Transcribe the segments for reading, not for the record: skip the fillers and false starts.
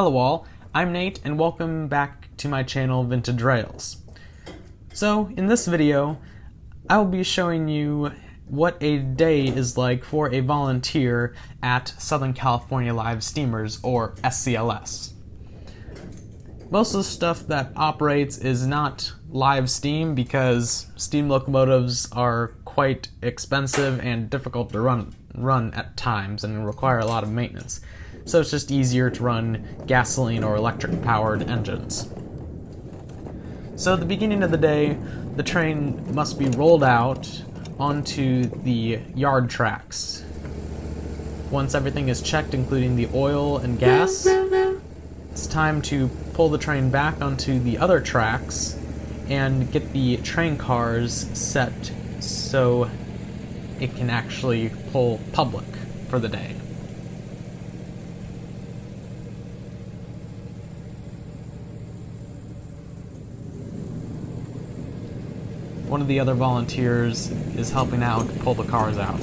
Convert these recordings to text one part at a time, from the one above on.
Hello all, I'm Nate and welcome back to my channel Vintage Rails. So in this video I will be showing you what a day is like for a volunteer at Southern California Live Steamers, or SCLS. Most of the stuff that operates is not live steam because steam locomotives are quite expensive and difficult to run at times and require a lot of maintenance. So it's just easier to run gasoline or electric powered engines. So at the beginning of the day, the train must be rolled out onto the yard tracks. Once everything is checked, including the oil and gas, it's time to pull the train back onto the other tracks and get the train cars set so it can actually pull public for the day. One of the other volunteers is helping out to pull the cars out.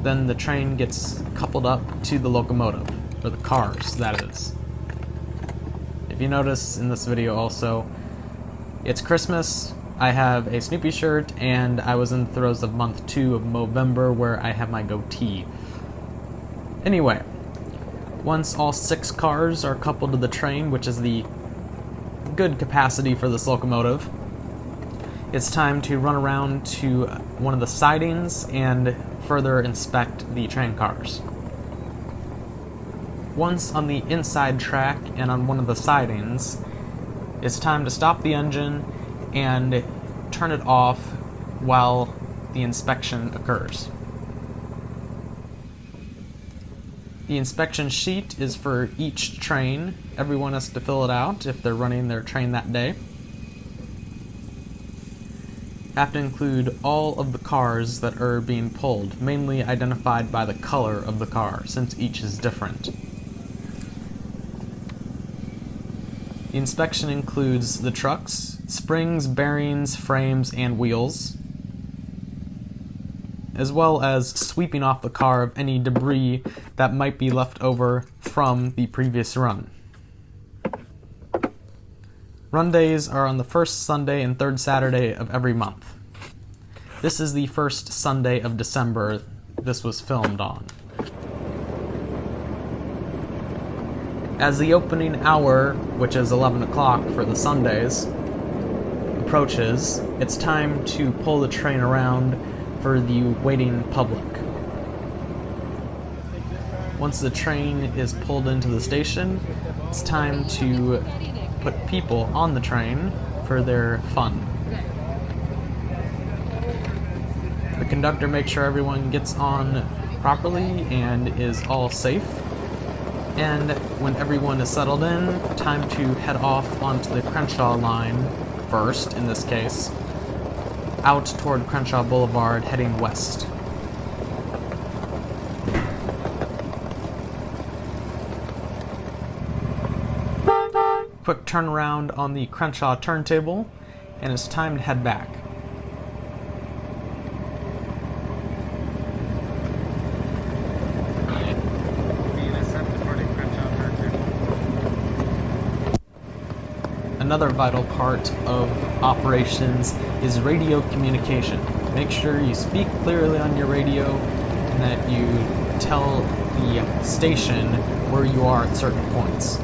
Then the train gets coupled up to the locomotive, or the cars, that is. If you notice in this video also, it's Christmas, I have a Snoopy shirt, and I was in the throes of month 2 of Movember where I have my goatee. Anyway, once all 6 cars are coupled to the train, which is the good capacity for this locomotive, it's time to run around to one of the sidings and further inspect the train cars. Once on the inside track and on one of the sidings, it's time to stop the engine and turn it off while the inspection occurs. The inspection sheet is for each train. Everyone has to fill it out if they're running their train that day. Have to include all of the cars that are being pulled, mainly identified by the color of the car, since each is different. The inspection includes the trucks, springs, bearings, frames, and wheels, as well as sweeping off the car of any debris that might be left over from the previous run. Run days are on the first Sunday and third Saturday of every month. This is the first Sunday of December this was filmed on. As the opening hour, which is 11 o'clock for the Sundays, approaches, it's time to pull the train around for the waiting public. Once the train is pulled into the station, it's time to put people on the train for their fun. The conductor makes sure everyone gets on properly and is all safe. And when everyone is settled in, time to head off onto the Crenshaw line first, in this case, out toward Crenshaw Boulevard, heading west. Quick turnaround on the Crenshaw turntable, and it's time to head back. Another vital part of operations is radio communication. Make sure you speak clearly on your radio and that you tell the station where you are at certain points.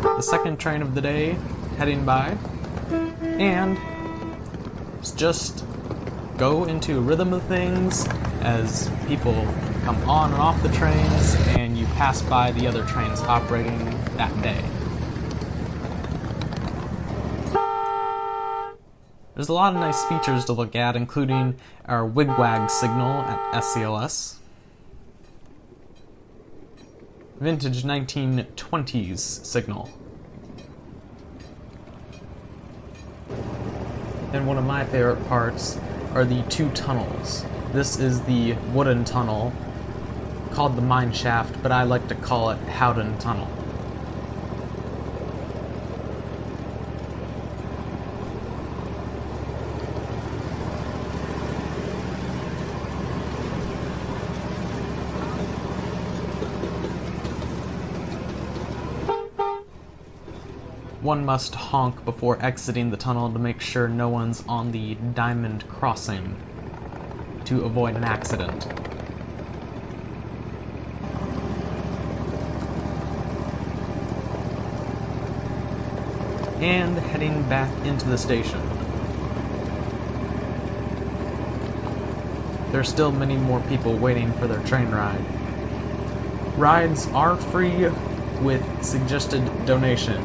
The second train of the day heading by, and just go into a rhythm of things as people come on and off the trains and you pass by the other trains operating that day. There's a lot of nice features to look at, including our wigwag signal at SCLS, vintage 1920s signal, and one of my favorite parts are the 2 tunnels. This is the wooden tunnel called the mine shaft, but I like to call it Howden Tunnel. one must honk before exiting the tunnel to make sure no one's on the diamond crossing to avoid an accident. And heading back into the station. There's still many more people waiting for their train ride. Rides are free with suggested donation.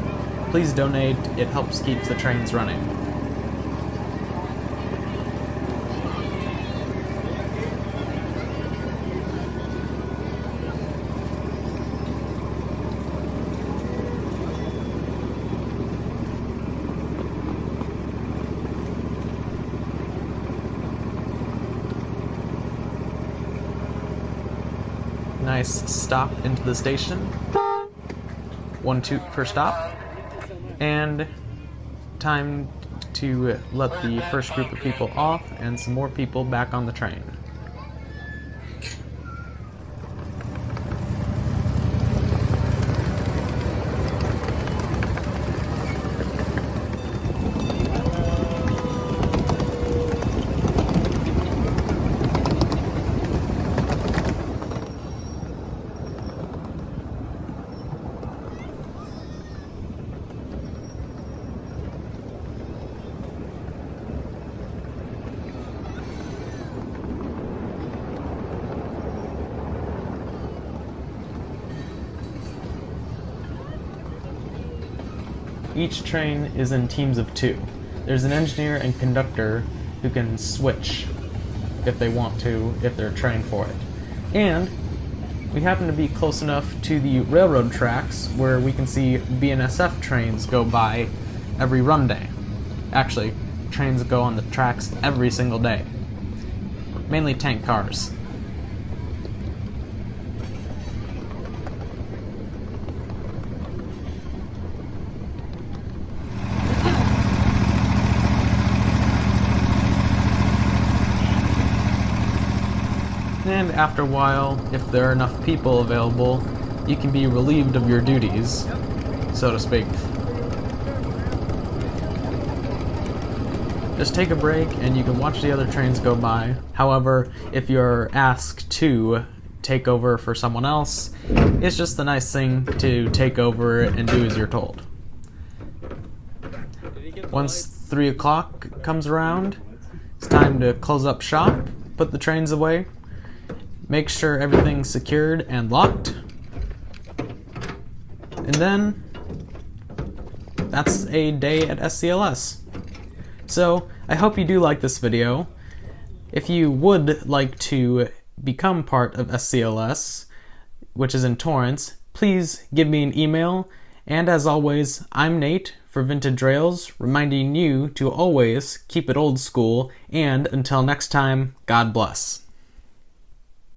Please donate, it helps keep the trains running. Nice stop into the station. 1 toot per stop. And time to let the first group of people off and some more people back on the train. Each train is in teams of 2. There's an engineer and conductor who can switch if they want to, if they're trained for it. And we happen to be close enough to the railroad tracks where we can see BNSF trains go by every run day. Actually, trains go on the tracks every single day. Mainly tank cars. And after a while, if there are enough people available, you can be relieved of your duties, so to speak. Just take a break and you can watch the other trains go by. However, if you're asked to take over for someone else, it's just a nice thing to take over and do as you're told. Once 3 o'clock comes around, it's time to close up shop, put the trains away, make sure everything's secured and locked, and then that's a day at SCLS. So I hope you do like this video. If you would like to become part of SCLS, which is in Torrance, please give me an email. And as always, I'm Nate for Vintage Rails, reminding you to always keep it old school, and until next time, God bless.